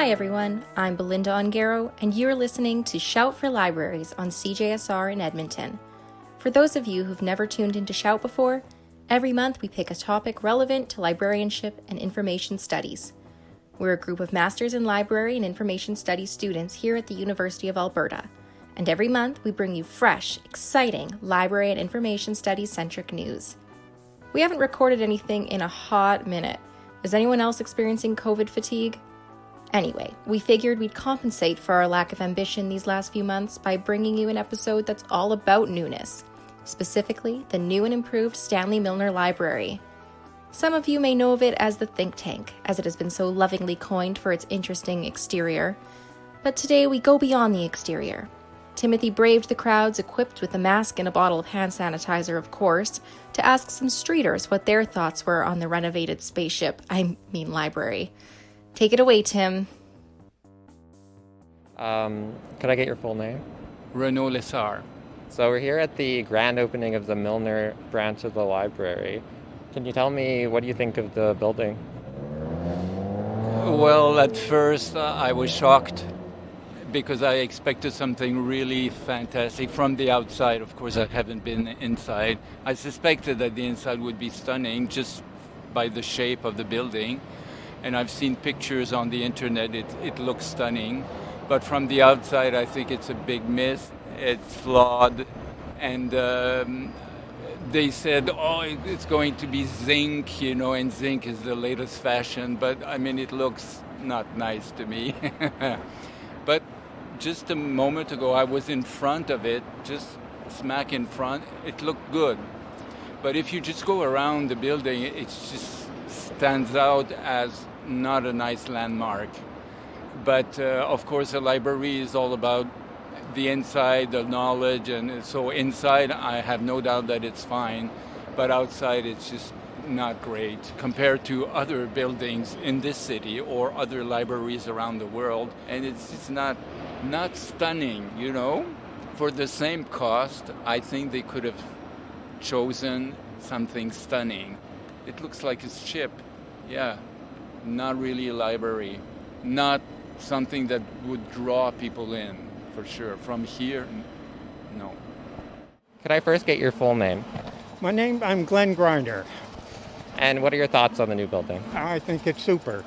Hi everyone, I'm Belinda Ongaro, and you're listening to Shout for Libraries on CJSR in Edmonton. For those of you who've never tuned into Shout before, every month we pick a topic relevant to librarianship and information studies. We're a group of Masters in Library and Information Studies students here at the University of Alberta, and every month we bring you fresh, exciting library and information studies centric news. We haven't recorded anything in a hot minute. Is anyone else experiencing COVID fatigue? Anyway, we figured we'd compensate for our lack of ambition these last few months by bringing you an episode that's all about newness, specifically the new and improved Stanley Milner Library. Some of you may know of it as the think tank, as it has been so lovingly coined for its interesting exterior. But today we go beyond the exterior. Timothy braved the crowds, equipped with a mask and a bottle of hand sanitizer, of course, to ask some streeters what their thoughts were on the renovated library. Take it away, Tim. Could I get your full name? Renovated. So we're here at the grand opening of the Milner branch of the library. Can you tell me, what do you think of the building? Well, at first I was shocked because I expected something really fantastic from the outside. Of course, I haven't been inside. I suspected that the inside would be stunning just by the shape of the building. And I've seen pictures on the internet, it looks stunning. But from the outside, I think it's a big miss. It's flawed. And they said, it's going to be zinc, and zinc is the latest fashion. But, it looks not nice to me. But just a moment ago, I was in front of it, just smack in front. It looked good. But if you just go around the building, it just stands out as not a nice landmark. But of course the library is all about the inside, the knowledge, and so inside I have no doubt that it's fine, but outside it's just not great compared to other buildings in this city or other libraries around the world, and it's just not stunning, For the same cost, I think they could have chosen something stunning. It looks like it's cheap. Yeah, not really a library. Not something that would draw people in, for sure. From here, no. Could I first get your full name? I'm Glenn Grinder. And what are your thoughts on the new building? I think it's super.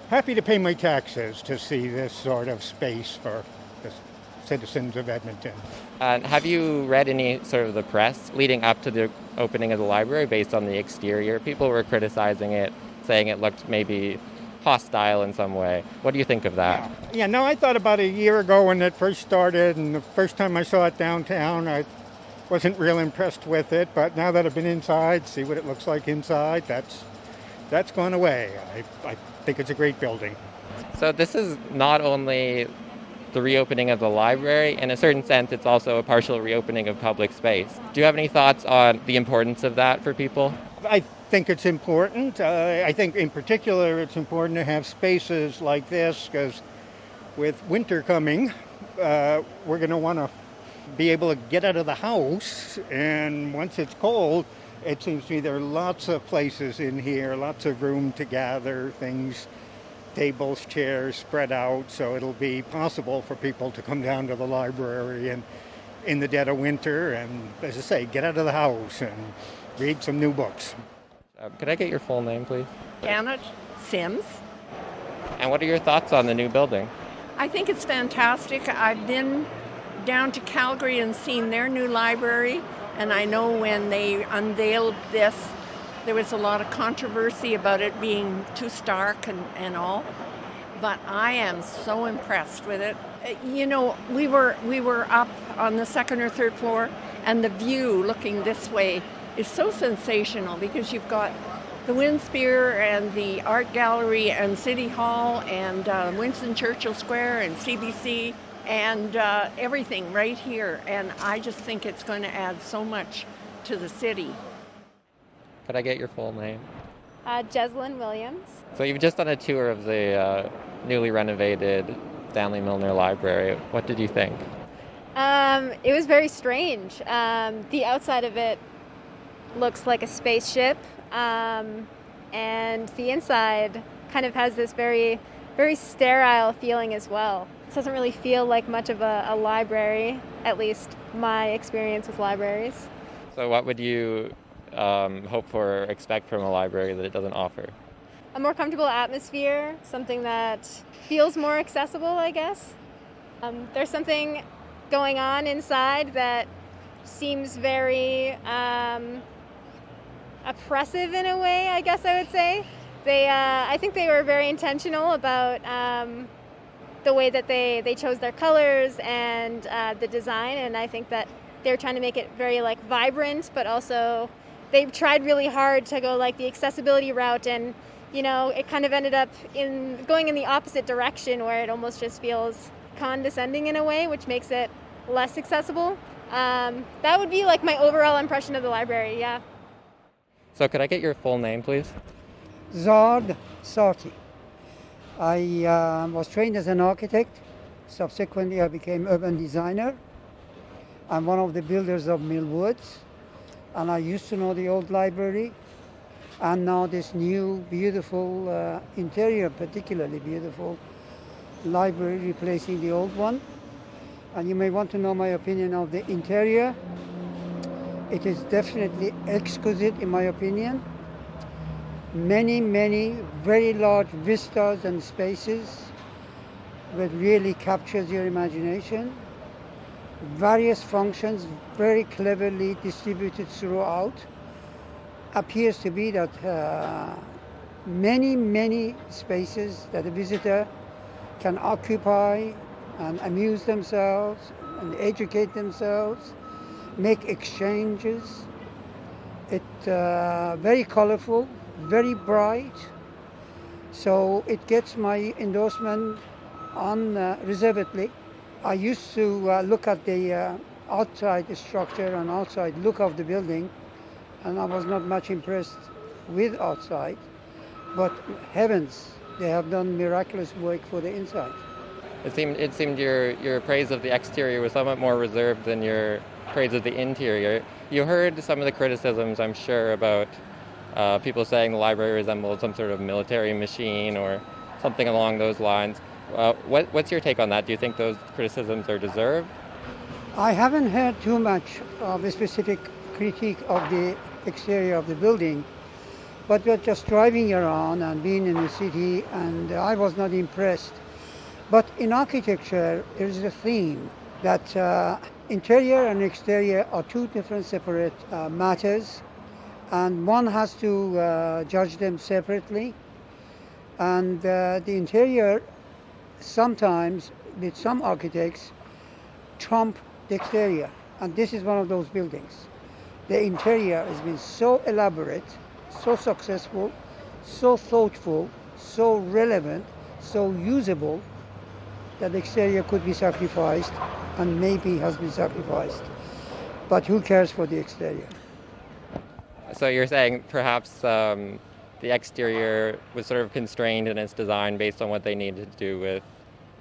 Happy to pay my taxes to see this sort of space for the citizens of Edmonton. Have you read any sort of the press leading up to the opening of the library based on the exterior? People were criticizing it, saying it looked maybe hostile in some way. What do you think of that? I thought about a year ago when it first started, and the first time I saw it downtown, I wasn't real impressed with it, but now that I've been inside, see what it looks like inside, that's gone away. I think it's a great building. So this is not only the reopening of the library. In a certain sense, it's also a partial reopening of public space. Do you have any thoughts on the importance of that for people? I think it's important. I think in particular it's important to have spaces like this because with winter coming, we're going to want to be able to get out of the house, and once it's cold, it seems to me there are lots of places in here, lots of room to gather things, tables, chairs spread out, so it'll be possible for people to come down to the library and in the dead of winter and, as I say, get out of the house and read some new books. Could I get your full name, please? Janet Sims. And what are your thoughts on the new building? I think it's fantastic. I've been down to Calgary and seen their new library, and I know when they unveiled this, there was a lot of controversy about it being too stark and all, but I am so impressed with it. We were up on the second or third floor, and the view looking this way is so sensational because you've got the Winspear and the Art Gallery and City Hall and Winston Churchill Square and CBC and everything right here, and I just think it's going to add so much to the city. Could I get your full name? Jeslyn Williams. So you've just done a tour of the newly renovated Stanley Milner Library. What did you think? It was very strange. The outside of it looks like a spaceship, and the inside kind of has this very very sterile feeling as well. It doesn't really feel like much of a library, at least my experience with libraries. So what would you hope for or expect from a library that it doesn't offer? A more comfortable atmosphere, something that feels more accessible, I guess. There's something going on inside that seems very oppressive in a way, I guess I would say. I think they were very intentional about the way that they chose their colors and the design, and I think that they were trying to make it very vibrant, but also they tried really hard to go the accessibility route, and it kind of ended up going in the opposite direction where it almost just feels condescending in a way, which makes it less accessible. That would be my overall impression of the library, yeah. So could I get your full name, please? Zard Sarti. I was trained as an architect. Subsequently, I became urban designer. I'm one of the builders of Mill Woods, and I used to know the old library. And now this new, beautiful interior, particularly beautiful library replacing the old one. And you may want to know my opinion of the interior. It is definitely exquisite in my opinion. Many very large vistas and spaces that really captures your imagination. Various functions very cleverly distributed throughout. Appears to be that many spaces that a visitor can occupy and amuse themselves and educate themselves, make exchanges. It's very colorful, very bright, so it gets my endorsement unreservedly. I used to look at the outside structure and outside look of the building, and I was not much impressed with outside, but heavens, they have done miraculous work for the inside. It seemed your praise of the exterior was somewhat more reserved than your praise of the interior. You heard some of the criticisms, I'm sure, about people saying the library resembled some sort of military machine or something along those lines. What's your take on that? Do you think those criticisms are deserved? I haven't heard too much of a specific critique of the exterior of the building, but we're just driving around and being in the city, and I was not impressed. But in architecture, there is a theme that interior and exterior are two different separate matters, and one has to judge them separately. And the interior, sometimes with some architects, trump the exterior, and this is one of those buildings. The interior has been so elaborate, so successful, so thoughtful, so relevant, so usable, that the exterior could be sacrificed, and maybe has been sacrificed. But who cares for the exterior? So you're saying perhaps the exterior was sort of constrained in its design based on what they needed to do with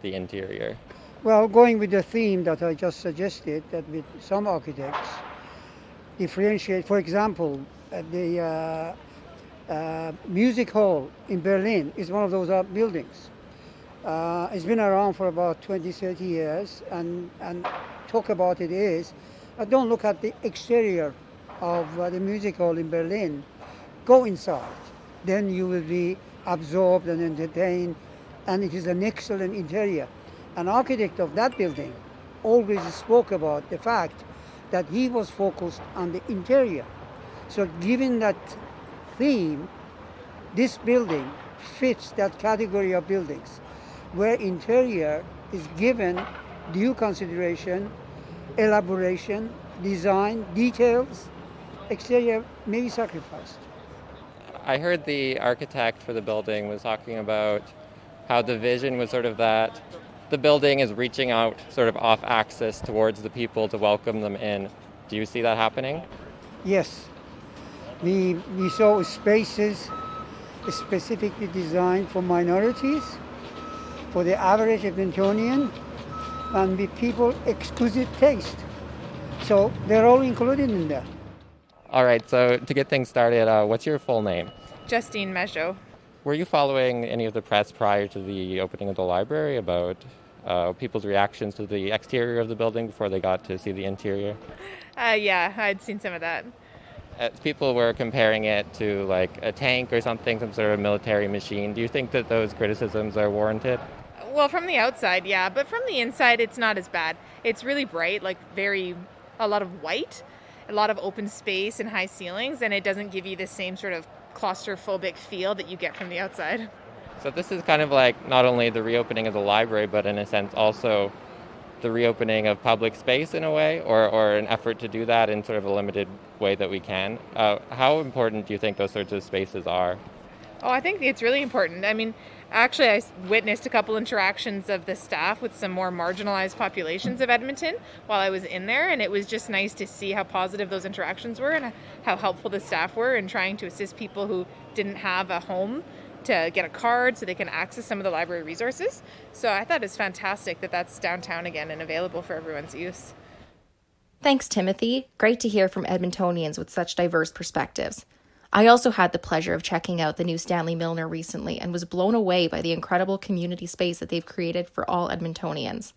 the interior? Well, going with the theme that I just suggested, that with some architects differentiate, for example, the music hall in Berlin is one of those art buildings. It's been around for about 20, 30 years, and talk about it is, don't look at the exterior of the music hall in Berlin. Go inside. Then you will be absorbed and entertained, and it is an excellent interior. An architect of that building always spoke about the fact that he was focused on the interior. So given that theme, this building fits that category of buildings, where interior is given due consideration, elaboration, design, details. Exterior may be sacrificed. I heard the architect for the building was talking about how the vision was sort of that the building is reaching out sort of off axis towards the people to welcome them in. Do you see that happening? Yes. We saw spaces specifically designed for minorities, for the average Edmontonian, and with people exquisite taste. So they're all included in that. All right, so to get things started, what's your full name? Justine Mejo. Were you following any of the press prior to the opening of the library about people's reactions to the exterior of the building before they got to see the interior? Yeah, I'd seen some of that. People were comparing it to like a tank or something, some sort of military machine. Do you think that those criticisms are warranted? Well, from the outside, yeah, but from the inside, it's not as bad. It's really bright, like a lot of white, a lot of open space and high ceilings, and it doesn't give you the same sort of claustrophobic feel that you get from the outside. So this is kind of like not only the reopening of the library, but in a sense also the reopening of public space in a way, or an effort to do that in sort of a limited way that we can. How important do you think those sorts of spaces are? Oh, I think it's really important. I mean, actually, I witnessed a couple interactions of the staff with some more marginalized populations of Edmonton while I was in there, and it was just nice to see how positive those interactions were and how helpful the staff were in trying to assist people who didn't have a home to get a card so they can access some of the library resources. So I thought it's fantastic that that's downtown again and available for everyone's use. Thanks, Timothy. Great to hear from Edmontonians with such diverse perspectives. I also had the pleasure of checking out the new Stanley Milner recently and was blown away by the incredible community space that they've created for all Edmontonians.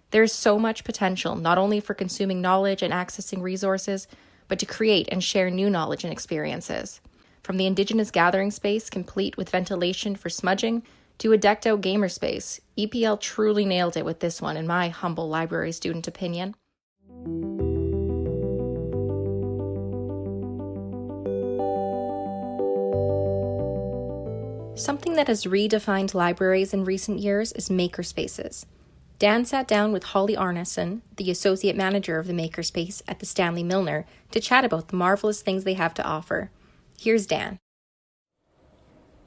There is so much potential, not only for consuming knowledge and accessing resources, but to create and share new knowledge and experiences. From the Indigenous gathering space, complete with ventilation for smudging, to a decked-out gamer space, EPL truly nailed it with this one, in my humble library student opinion. Something that has redefined libraries in recent years is makerspaces. Dan sat down with Holly Arnason, the Associate Manager of the Makerspace at the Stanley Milner, to chat about the marvelous things they have to offer. Here's Dan.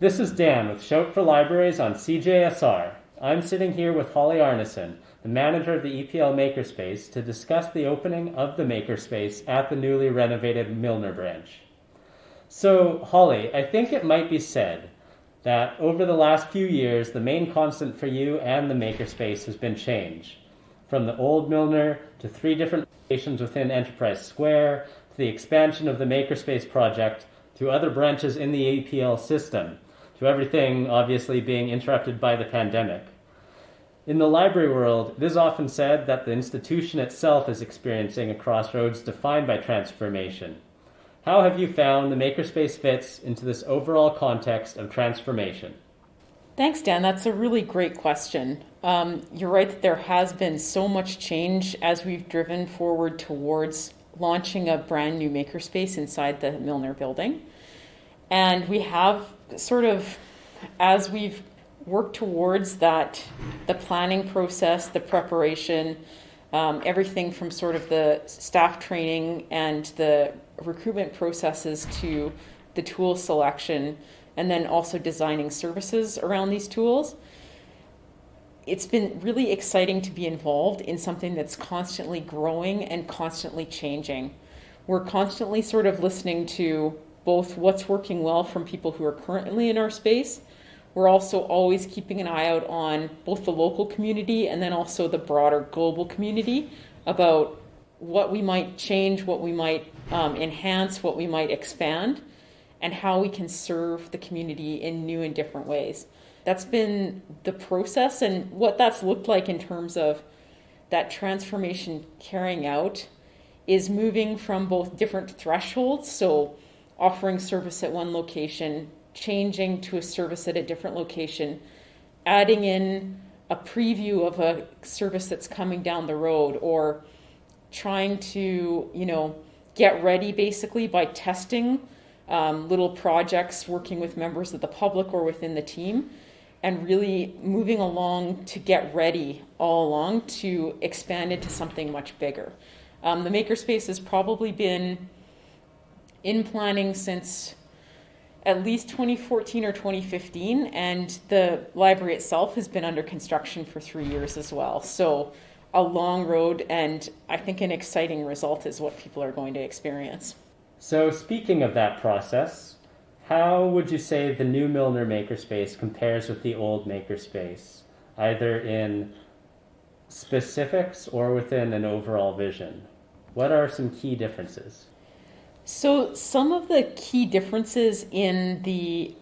This is Dan with Shout for Libraries on CJSR. I'm sitting here with Holly Arnason, the manager of the EPL Makerspace, to discuss the opening of the Makerspace at the newly renovated Milner branch. So, Holly, I think it might be said that over the last few years, the main constant for you and the Makerspace has been change. From the old Milner to 3 different locations within Enterprise Square, to the expansion of the Makerspace project, to other branches in the EPL system, to everything obviously being interrupted by the pandemic. In the library world, it is often said that the institution itself is experiencing a crossroads defined by transformation. How have you found the Makerspace fits into this overall context of transformation? Thanks, Dan. That's a really great question. You're right that there has been so much change as we've driven forward towards launching a brand new Makerspace inside the Milner building. And we have sort of, as we've worked towards that, the planning process, the preparation, everything from sort of the staff training and the recruitment processes to the tool selection, and then also designing services around these tools. It's been really exciting to be involved in something that's constantly growing and constantly changing. We're constantly sort of listening to both what's working well from people who are currently in our space. We're also always keeping an eye out on both the local community and then also the broader global community about what we might change, what we might enhance, what we might expand, and how we can serve the community in new and different ways. That's been the process, and what that's looked like in terms of that transformation carrying out is moving from both different thresholds, so offering service at one location, changing to a service at a different location, adding in a preview of a service that's coming down the road, or trying to, get ready basically by testing little projects, working with members of the public or within the team, and really moving along to get ready all along to expand into something much bigger. The Makerspace has probably been in planning since at least 2014 or 2015, and the library itself has been under construction for 3 years as well. So a long road, and I think an exciting result is what people are going to experience. So speaking of that process, how would you say the new Milner Makerspace compares with the old Makerspace, either in specifics or within an overall vision? What are some key differences? So some of the key differences in the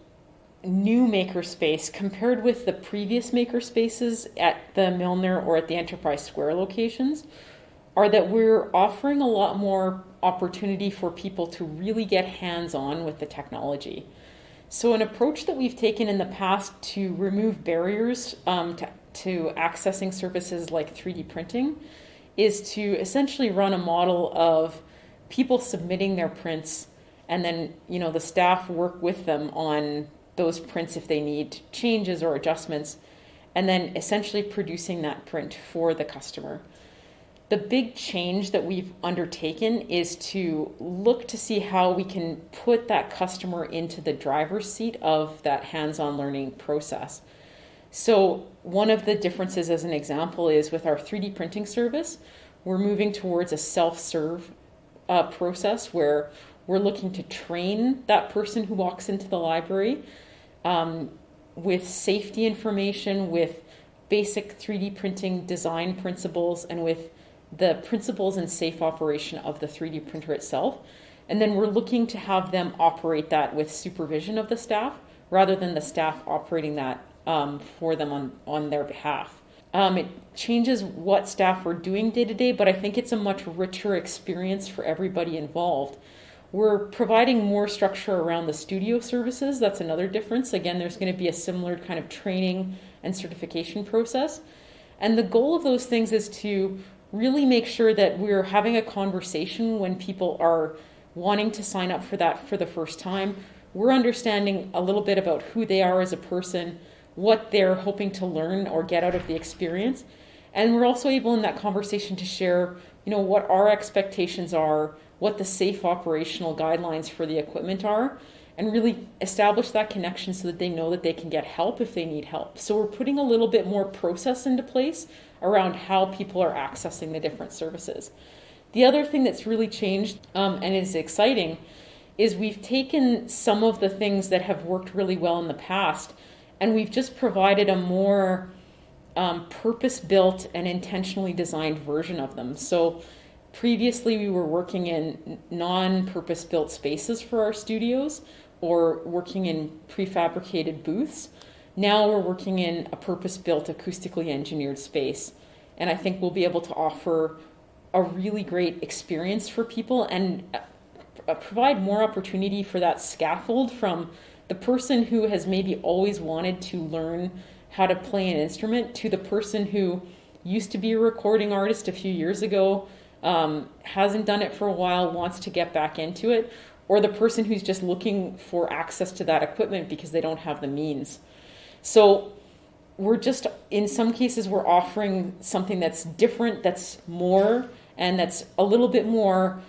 new makerspace compared with the previous makerspaces at the Milner or at the Enterprise Square locations are that we're offering a lot more opportunity for people to really get hands-on with the technology. So an approach that we've taken in the past to remove barriers to accessing services like 3D printing is to essentially run a model of people submitting their prints, and then the staff work with them on those prints if they need changes or adjustments, and then essentially producing that print for the customer. The big change that we've undertaken is to look to see how we can put that customer into the driver's seat of that hands-on learning process. So one of the differences, as an example, is with our 3D printing service, we're moving towards a self-serve process where we're looking to train that person who walks into the library with safety information, with basic 3D printing design principles, and with the principles and safe operation of the 3D printer itself. And then we're looking to have them operate that with supervision of the staff rather than the staff operating that for them on their behalf. It changes what staff are doing day to day, but I think it's a much richer experience for everybody involved. We're providing more structure around the studio services. That's another difference. Again, there's going to be a similar kind of training and certification process. And the goal of those things is to really make sure that we're having a conversation when people are wanting to sign up for that for the first time. We're understanding a little bit about who they are as a person, what they're hoping to learn or get out of the experience. And we're also able in that conversation to share, what our expectations are, what the safe operational guidelines for the equipment are, and really establish that connection so that they know that they can get help if they need help. So we're putting a little bit more process into place around how people are accessing the different services. The other thing that's really changed and is exciting is we've taken some of the things that have worked really well in the past, and we've just provided a more purpose-built and intentionally designed version of them. So previously we were working in non-purpose-built spaces for our studios or working in prefabricated booths. Now we're working in a purpose-built, acoustically engineered space. And I think we'll be able to offer a really great experience for people and provide more opportunity for that scaffold from the person who has maybe always wanted to learn how to play an instrument to the person who used to be a recording artist a few years ago, hasn't done it for a while, wants to get back into it, or the person who's just looking for access to that equipment because they don't have the means. So we're just, in some cases, we're offering something that's different, that's more, and that's a little bit more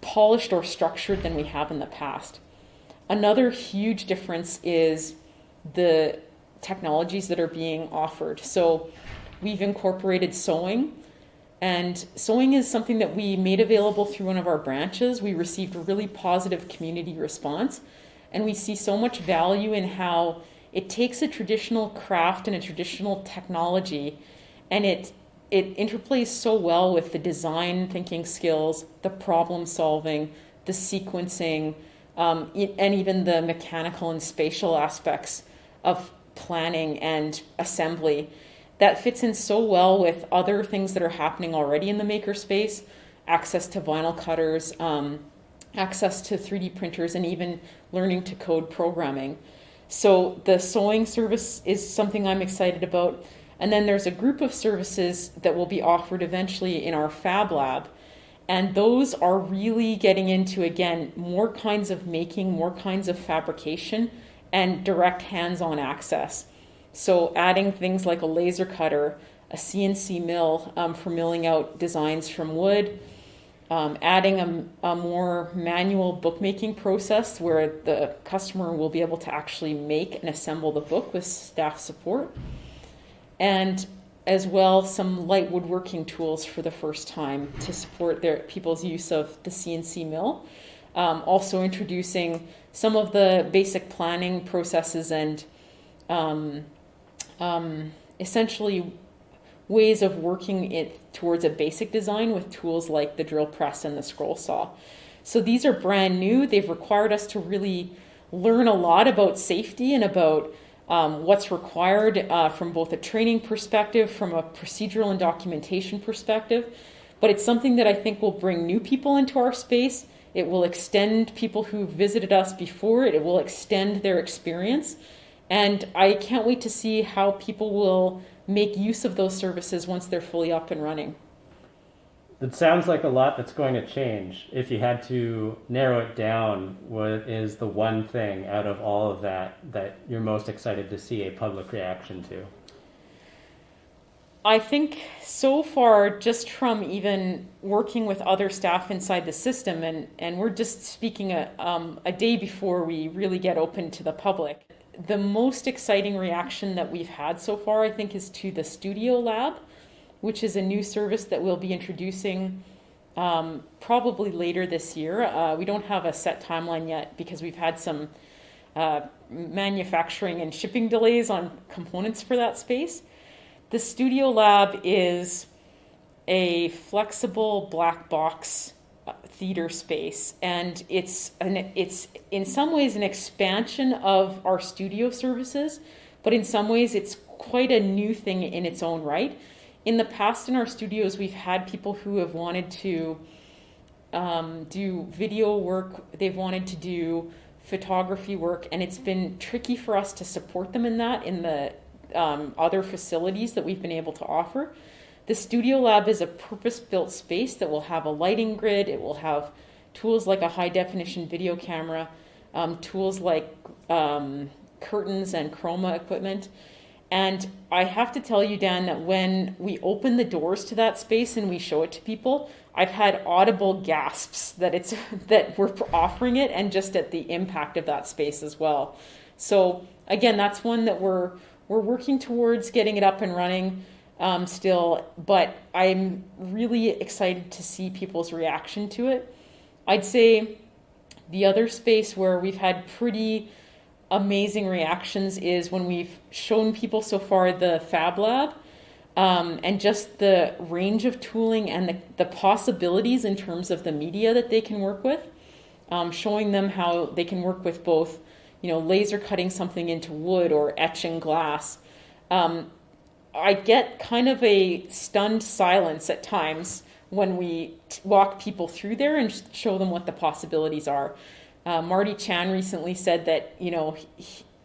polished or structured than we have in the past. Another huge difference is the technologies that are being offered. So we've incorporated sewing, and sewing is something that we made available through one of our branches. We received a really positive community response, and we see so much value in how it takes a traditional craft and a traditional technology, and it interplays so well with the design thinking skills, the problem solving, the sequencing, and even the mechanical and spatial aspects of planning and assembly. That fits in so well with other things that are happening already in the makerspace, access to vinyl cutters, access to 3D printers, and even learning to code programming. So the sewing service is something I'm excited about. And then there's a group of services that will be offered eventually in our Fab Lab. And those are really getting into, again, more kinds of making, more kinds of fabrication, and direct hands-on access. So adding things like a laser cutter, a CNC mill for milling out designs from wood, adding a more manual bookmaking process where the customer will be able to actually make and assemble the book with staff support, and as well some light woodworking tools for the first time to support people's use of the CNC mill. Also introducing some of the basic planning processes and essentially ways of working it towards a basic design with tools like the drill press and the scroll saw. So these are brand new. They've required us to really learn a lot about safety and about what's required from both a training perspective, from a procedural and documentation perspective. But it's something that I think will bring new people into our space. It will extend people who visited us before. It will extend their experience. And I can't wait to see how people will make use of those services once they're fully up and running. It sounds like a lot that's going to change. If you had to narrow it down, what is the one thing out of all of that that you're most excited to see a public reaction to? I think so far, just from even working with other staff inside the system, and we're just speaking a day before we really get open to the public, the most exciting reaction that we've had so far, I think, is to the Studio Lab, which is a new service that we'll be introducing probably later this year. We don't have a set timeline yet because we've had some manufacturing and shipping delays on components for that space. The Studio Lab is a flexible black box theater space, and it's in some ways an expansion of our studio services, but in some ways it's quite a new thing in its own right. In the past, in our studios, we've had people who have wanted to do video work, they've wanted to do photography work, and it's been tricky for us to support them in that in the other facilities that we've been able to offer. The Studio Lab is a purpose-built space that will have a lighting grid. It will have tools like a high-definition video camera, tools like curtains and chroma equipment. And I have to tell you, Dan, that when we open the doors to that space and we show it to people, I've had audible gasps that we're offering it, and just at the impact of that space as well. So again, that's one that we're working towards getting it up and running still, but I'm really excited to see people's reaction to it. I'd say the other space where we've had pretty amazing reactions is when we've shown people so far the Fab Lab, and just the range of tooling and the possibilities in terms of the media that they can work with, showing them how they can work with both, laser cutting something into wood or etching glass. I get kind of a stunned silence at times when we walk people through there and show them what the possibilities are. Marty Chan recently said that,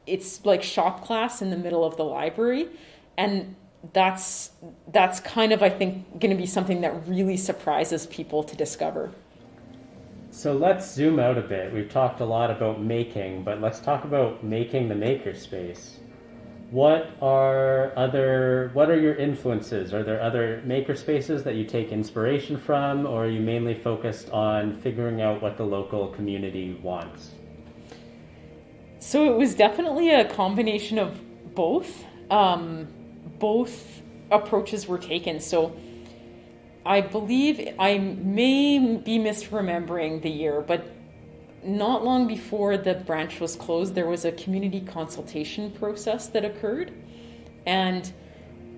it's like shop class in the middle of the library. And that's kind of, I think, going to be something that really surprises people to discover. So let's zoom out a bit. We've talked a lot about making, but let's talk about making the makerspace. What are your influences? Are there other makerspaces that you take inspiration from, or are you mainly focused on figuring out what the local community wants? So it was definitely a combination of both. Both approaches were taken. So I believe I may be misremembering the year, but not long before the branch was closed, there was a community consultation process that occurred. And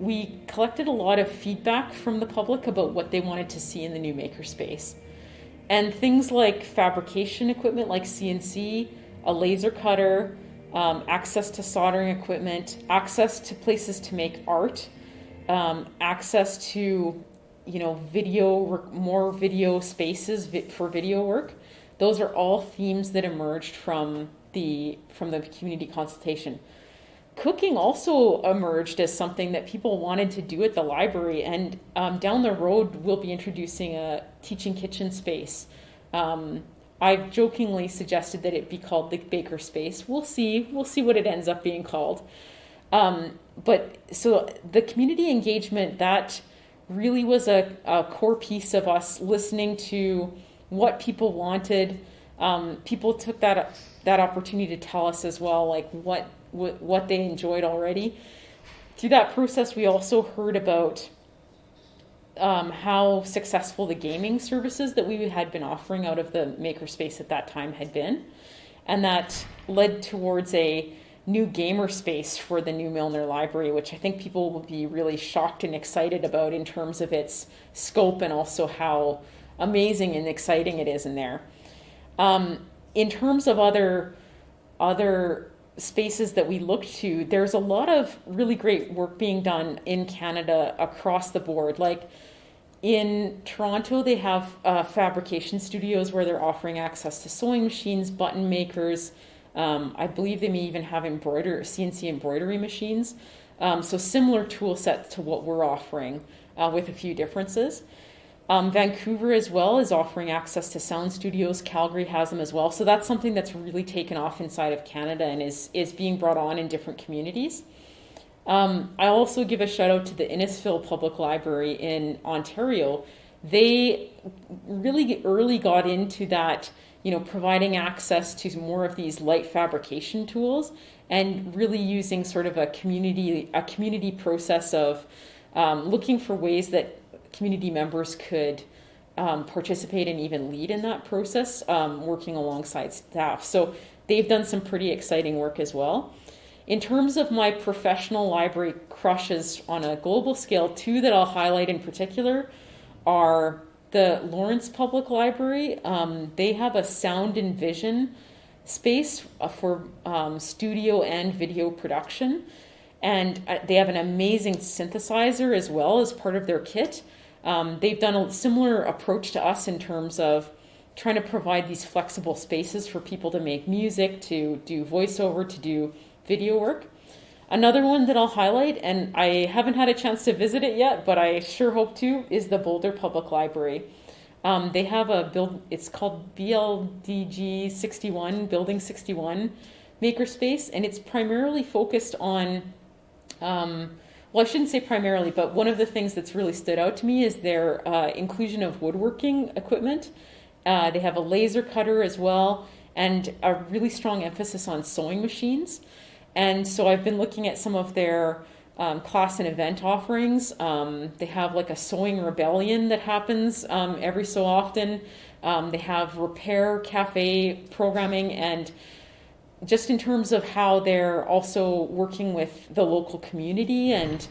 we collected a lot of feedback from the public about what they wanted to see in the new makerspace. And things like fabrication equipment like CNC, a laser cutter, access to soldering equipment, access to places to make art, access to more video spaces for video work. Those are all themes that emerged from the community consultation. Cooking also emerged as something that people wanted to do at the library, and down the road we'll be introducing a teaching kitchen space. I've jokingly suggested that it be called the Baker Space. We'll see what it ends up being called. But so the community engagement, that really was a core piece of us listening to what people wanted. People took that opportunity to tell us as well, like what they enjoyed already. Through that process, we also heard about how successful the gaming services that we had been offering out of the makerspace at that time had been, and that led towards a new gamer space for the new Milner Library, which I think people will be really shocked and excited about in terms of its scope and also how amazing and exciting it is in there. In terms of other other spaces that we look to, there's a lot of really great work being done in Canada across the board. Like in Toronto, they have fabrication studios where they're offering access to sewing machines, button makers. I believe they may even have CNC embroidery machines. So similar tool sets to what we're offering with a few differences. Vancouver as well is offering access to sound studios. Calgary has them as well. So that's something that's really taken off inside of Canada and is being brought on in different communities. I also give a shout out to the Innisfil Public Library in Ontario. They really early got into that, providing access to more of these light fabrication tools and really using sort of a community process of looking for ways that community members could participate and even lead in that process, working alongside staff. So they've done some pretty exciting work as well. In terms of my professional library crushes on a global scale, two that I'll highlight in particular are the Lawrence Public Library. They have a sound and vision space for studio and video production. And they have an amazing synthesizer as well as part of their kit. They've done a similar approach to us in terms of trying to provide these flexible spaces for people to make music, to do voiceover, to do video work. Another one that I'll highlight, and I haven't had a chance to visit it yet, but I sure hope to, is the Boulder Public Library. They have it's called BLDG 61, Building 61 Makerspace, and it's primarily focused on well, I shouldn't say primarily, but one of the things that's really stood out to me is their inclusion of woodworking equipment. They have a laser cutter as well, and a really strong emphasis on sewing machines. And so I've been looking at some of their class and event offerings. They have like a sewing rebellion that happens every so often. They have repair cafe programming, and just in terms of how they're also working with the local community and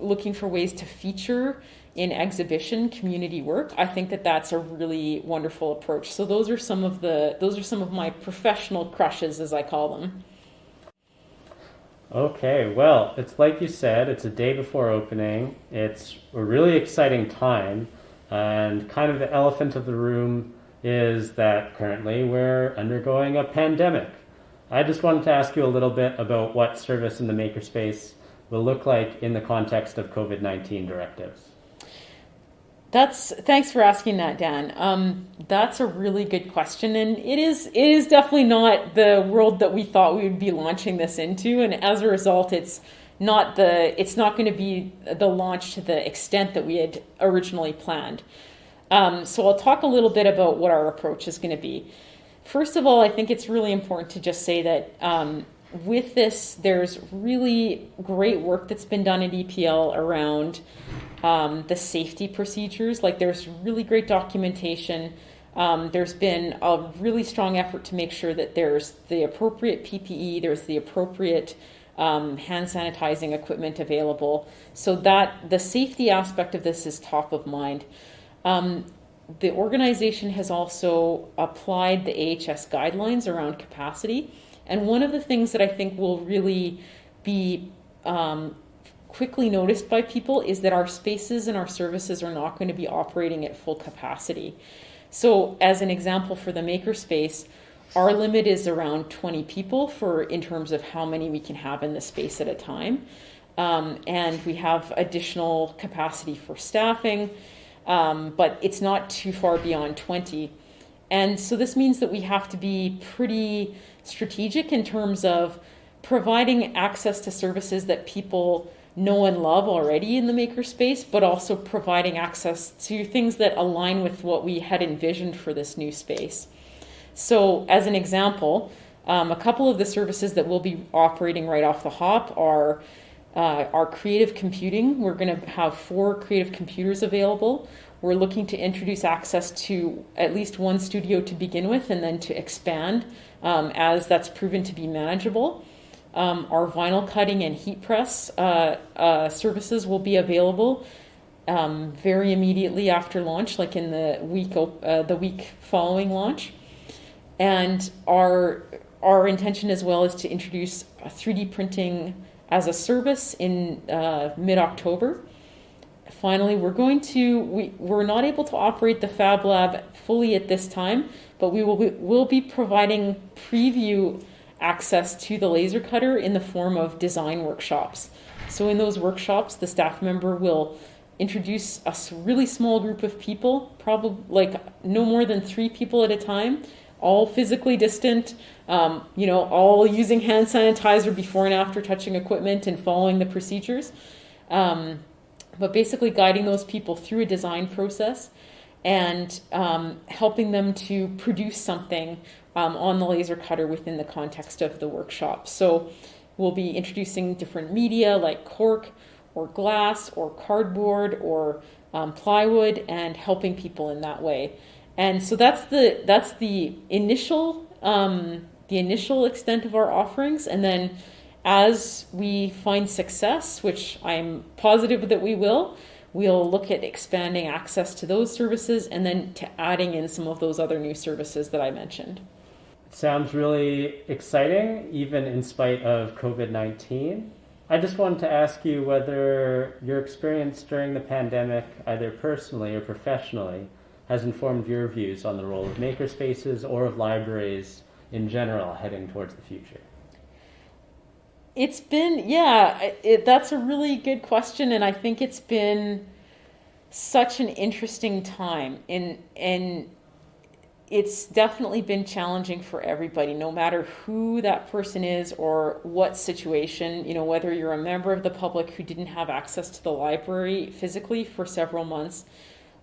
looking for ways to feature in exhibition community work, I think that that's a really wonderful approach. So those are some of my professional crushes, as I call them. Okay, well, it's like you said, it's a day before opening. It's a really exciting time, and kind of the elephant of the room is that currently we're undergoing a pandemic. I just wanted to ask you a little bit about what service in the makerspace will look like in the context of COVID-19 directives. Thanks for asking that, Dan. That's a really good question, and it is definitely not the world that we thought we would be launching this into, and as a result, it's not going to be the launch to the extent that we had originally planned. So I'll talk a little bit about what our approach is going to be. First of all, I think it's really important to just say that with this, there's really great work that's been done at EPL around the safety procedures. Like, there's really great documentation. There's been a really strong effort to make sure that there's the appropriate PPE, there's the appropriate hand sanitizing equipment available, so that the safety aspect of this is top of mind. The organization has also applied the AHS guidelines around capacity. And one of the things that I think will really be quickly noticed by people is that our spaces and our services are not going to be operating at full capacity. So as an example, for the makerspace, our limit is around 20 people in terms of how many we can have in the space at a time. And we have additional capacity for staffing. But it's not too far beyond 20. And so this means that we have to be pretty strategic in terms of providing access to services that people know and love already in the makerspace, but also providing access to things that align with what we had envisioned for this new space. So as an example, a couple of the services that will be operating right off the hop are our creative computing. We're going to have 4 creative computers available. We're looking to introduce access to at least one studio to begin with, and then to expand as that's proven to be manageable. Our vinyl cutting and heat press services will be available very immediately after launch, like in the week following launch. And our our intention as well is to introduce 3D printing as a service in mid-October. Finally, we're not able to operate the Fab Lab fully at this time, but we'll be providing preview access to the laser cutter in the form of design workshops. So in those workshops, the staff member will introduce a really small group of people, probably like no more than 3 people at a time, all physically distant, all using hand sanitizer before and after touching equipment and following the procedures. But basically guiding those people through a design process and helping them to produce something on the laser cutter within the context of the workshop. So we'll be introducing different media like cork or glass or cardboard or plywood and helping people in that way. And so that's the initial extent of our offerings. And then as we find success, which I'm positive that we'll look at expanding access to those services and then to adding in some of those other new services that I mentioned. Sounds really exciting, even in spite of COVID-19. I just wanted to ask you whether your experience during the pandemic, either personally or professionally, has informed your views on the role of makerspaces or of libraries in general heading towards the future. It's been, that's a really good question, and I think it's been such an interesting time, and it's definitely been challenging for everybody, no matter who that person is or what situation, whether you're a member of the public who didn't have access to the library physically for several months,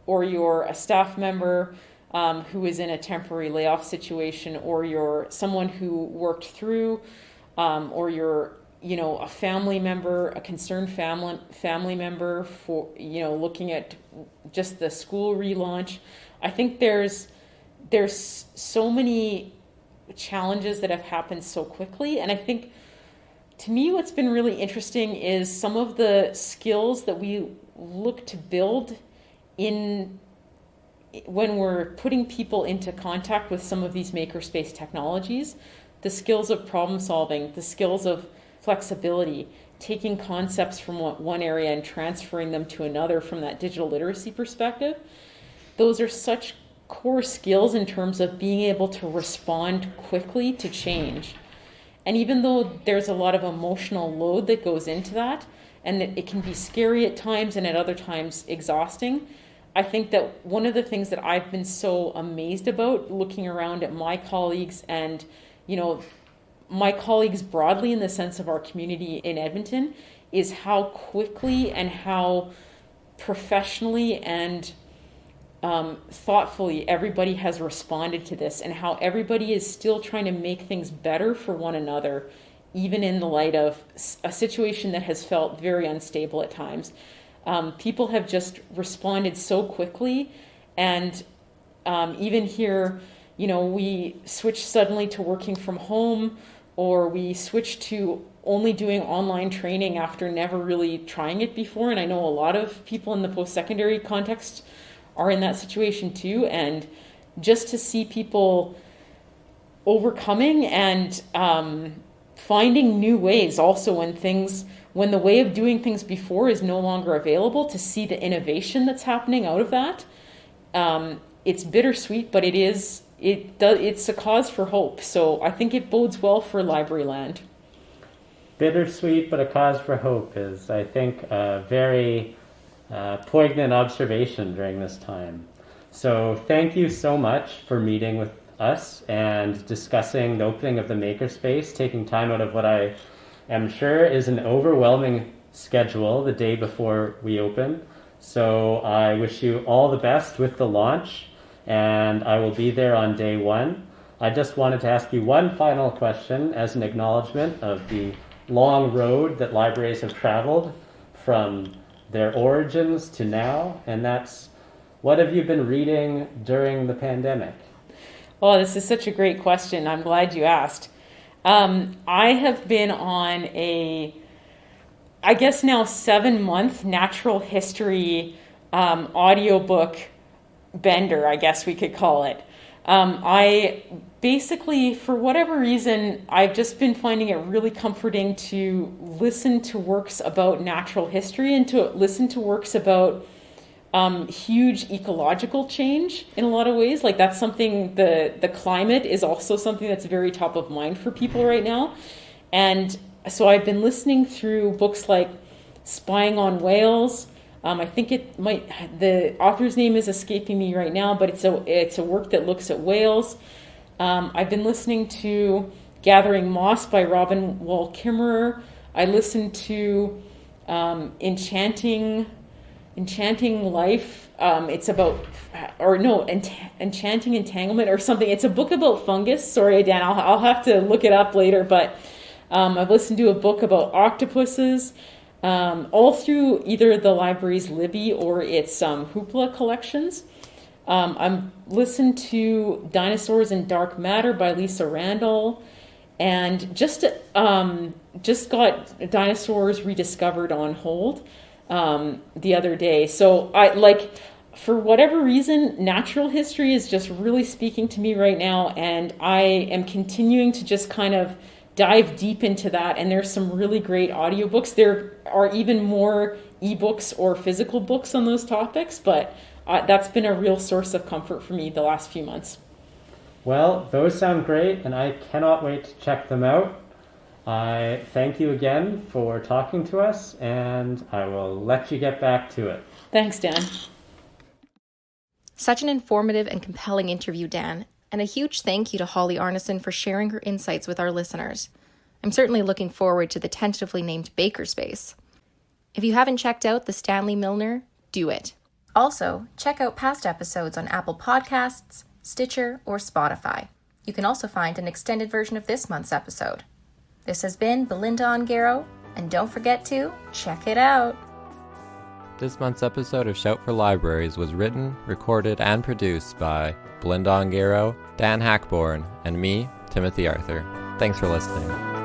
or you're a staff member who is in a temporary layoff situation, or you're someone who worked through, or you're a family member, a concerned family member for looking at just the school relaunch. I think there's so many challenges that have happened so quickly, and I think to me what's been really interesting is some of the skills that we look to build in when we're putting people into contact with some of these makerspace technologies, the skills of problem solving, the skills of flexibility, taking concepts from one area and transferring them to another from that digital literacy perspective. Those are such core skills in terms of being able to respond quickly to change. And even though there's a lot of emotional load that goes into that, and it can be scary at times and at other times exhausting, I think that one of the things that I've been so amazed about looking around at my colleagues and, my colleagues broadly in the sense of our community in Edmonton is how quickly and how professionally and thoughtfully everybody has responded to this, and how everybody is still trying to make things better for one another, even in the light of a situation that has felt very unstable at times. People have just responded so quickly, and even here, we switched suddenly to working from home, or we switched to only doing online training after never really trying it before. And I know a lot of people in the post-secondary context are in that situation too. And just to see people overcoming and finding new ways also when the way of doing things before is no longer available, to see the innovation that's happening out of that. It's bittersweet, but it's a cause for hope. So I think it bodes well for library land. Bittersweet, but a cause for hope is, I think, a very poignant observation during this time. So thank you so much for meeting with us and discussing the opening of the Makerspace, taking time out of what I am sure is an overwhelming schedule the day before we open. So I wish you all the best with the launch, and I will be there on day one. I just wanted to ask you one final question as an acknowledgement of the long road that libraries have traveled from their origins to now, and that's, what have you been reading during the pandemic? Oh, this is such a great question. I'm glad you asked. I have been on I guess now 7-month natural history audiobook bender, I guess we could call it. I basically, for whatever reason, I've just been finding it really comforting to listen to works about natural history and to listen to works about huge ecological change in a lot of ways. Like that's something, the climate is also something that's very top of mind for people right now. And so I've been listening through books like Spying on Whales. I think the author's name is escaping me right now, but it's a work that looks at whales. I've been listening to Gathering Moss by Robin Wall Kimmerer. I listened to Enchanting Life. It's about, Enchanting Entanglement or something. It's a book about fungus. Sorry, Dan, I'll have to look it up later, but I've listened to a book about octopuses. All through either the library's Libby or its Hoopla collections. I'm listened to Dinosaurs in Dark Matter by Lisa Randall, and just got Dinosaurs Rediscovered on hold the other day. So for whatever reason, natural history is just really speaking to me right now, and I am continuing to just kind of dive deep into that, and there's some really great audiobooks. There are even more ebooks or physical books on those topics, but that's been a real source of comfort for me the last few months. Well, those sound great, and I cannot wait to check them out. I thank you again for talking to us, and I will let you get back to it. Thanks, Dan. Such an informative and compelling interview, Dan. And a huge thank you to Holly Arnason for sharing her insights with our listeners. I'm certainly looking forward to the tentatively named Makerspace. If you haven't checked out the Stanley Milner, do it. Also, check out past episodes on Apple Podcasts, Stitcher, or Spotify. You can also find an extended version of this month's episode. This has been Belinda Ongaro, and don't forget to check it out. This month's episode of Shout for Libraries was written, recorded, and produced by Belinda Ongaro, Dan Hackborn, and me, Timothy Arthur. Thanks for listening.